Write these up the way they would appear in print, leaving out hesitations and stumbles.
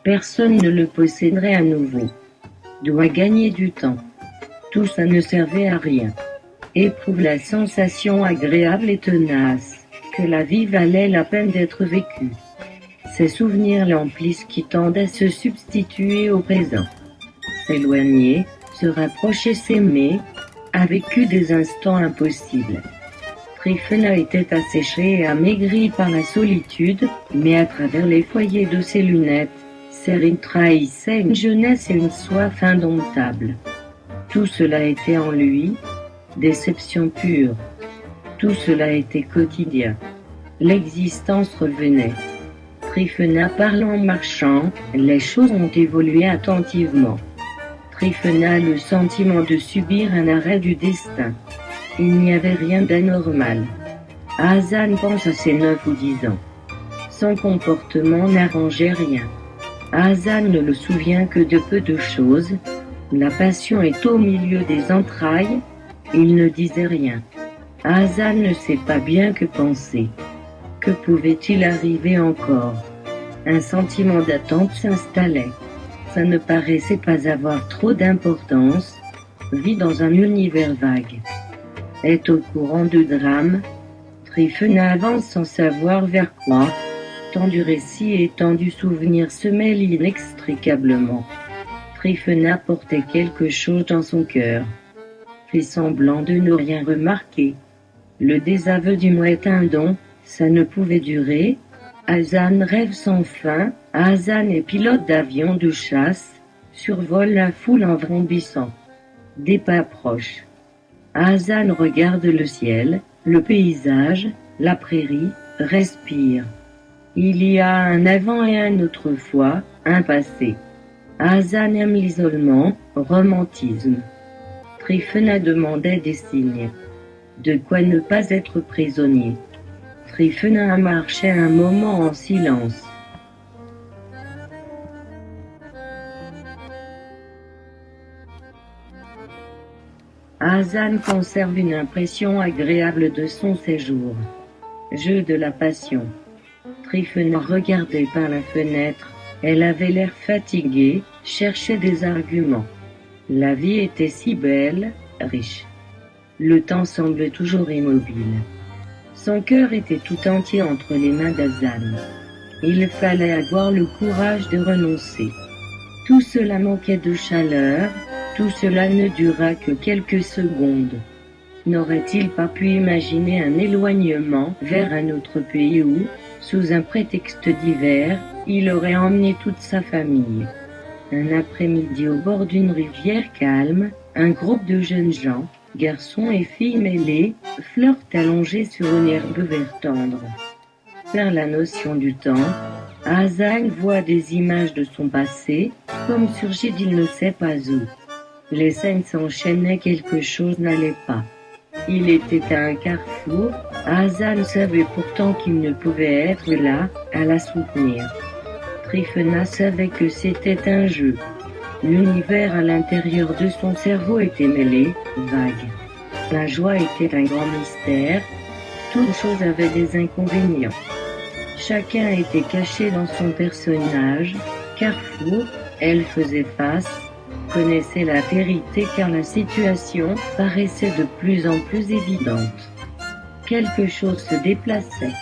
Personne ne le posséderait à nouveau. Doit gagner du temps. Tout ça ne servait à rien. Éprouve la sensation agréable et tenace que la vie valait la peine d'être vécue. Ces souvenirs l'emplissent qui tendent à se substituer au présent. S'éloigner, se rapprocher, s'aimer, a vécu des instants impossibles. Tryphena était asséchée et amaigrie par la solitude, mais à travers les foyers de ses lunettes, Céline trahissait une jeunesse et une soif indomptables. Tout cela était en lui, déception pure. Tout cela était quotidien. L'existence revenait. Tryphena parle en marchant, les choses ont évolué attentivement. Tryphena a le sentiment de subir un arrêt du destin. Il n'y avait rien d'anormal. Hazan pense à ses 9 ou 10 ans. Son comportement n'arrangeait rien. Hazan ne le souvient que de peu de choses. La passion est au milieu des entrailles. Il ne disait rien. Hazan ne sait pas bien que penser. Que pouvait-il arriver encore? Un sentiment d'attente s'installait. Ça ne paraissait pas avoir trop d'importance. Vit dans un univers vague. Est au courant de drame. Tryphena avance sans savoir vers quoi. Tant du récit et tant du souvenir se mêlent inextricablement. Tryphena portait quelque chose dans son cœur. Fait semblant de ne rien remarquer. Le désaveu du moi est un don, ça ne pouvait durer. Hazan rêve sans fin. Hazan est pilote d'avion de chasse, survole la foule en vrombissant. Des pas proches. Hazan regarde le ciel, le paysage, la prairie, respire. Il y a un avant et un autrefois, un passé. Hazan aime l'isolement, romantisme. Tryphena demandait des signes. De quoi ne pas être prisonnier. Tryphena a marché un moment en silence. Hazan conserve une impression agréable de son séjour. Jeu de la passion. Tryphena regardait par la fenêtre. Elle avait l'air fatiguée, cherchait des arguments. La vie était si belle, riche. Le temps semble toujours immobile. Son cœur était tout entier entre les mains d'Hazan. Il fallait avoir le courage de renoncer. Tout cela manquait de chaleur, tout cela ne dura que quelques secondes. N'aurait-il pas pu imaginer un éloignement vers un autre pays où, sous un prétexte d'hiver, il aurait emmené toute sa famille? Un après-midi au bord d'une rivière calme, un groupe de jeunes gens, garçons et filles mêlés, flirtent allongés sur une herbe vert tendre. Perd la notion du temps, Hazan voit des images de son passé, comme surgies d'il ne sait pas où. Les scènes s'enchaînaient, quelque chose n'allait pas. Il était à un carrefour, Hazan savait pourtant qu'il ne pouvait être là, à la soutenir. Tryphena savait que c'était un jeu. L'univers à l'intérieur de son cerveau était mêlé, vague. La joie était un grand mystère. Toute chose avait des inconvénients. Chacun était caché dans son personnage. Carrefour, elle faisait face, connaissait la vérité car la situation paraissait de plus en plus évidente. Quelque chose se déplaçait.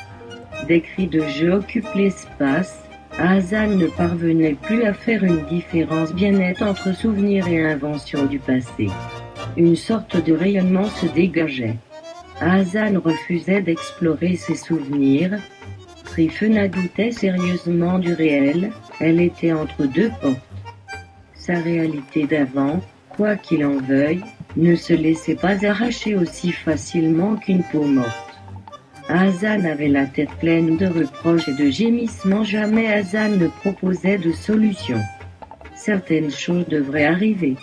Des cris de jeu occupent l'espace. Hazan ne parvenait plus à faire une différence bien nette entre souvenir et invention du passé. Une sorte de rayonnement se dégageait. Hazan refusait d'explorer ses souvenirs. Tryphena doutait sérieusement du réel, elle était entre deux portes. Sa réalité d'avant, quoi qu'il en veuille, ne se laissait pas arracher aussi facilement qu'une peau morte. Hazan avait la tête pleine de reproches et de gémissements. Jamais Hazan ne proposait de solution. Certaines choses devraient arriver.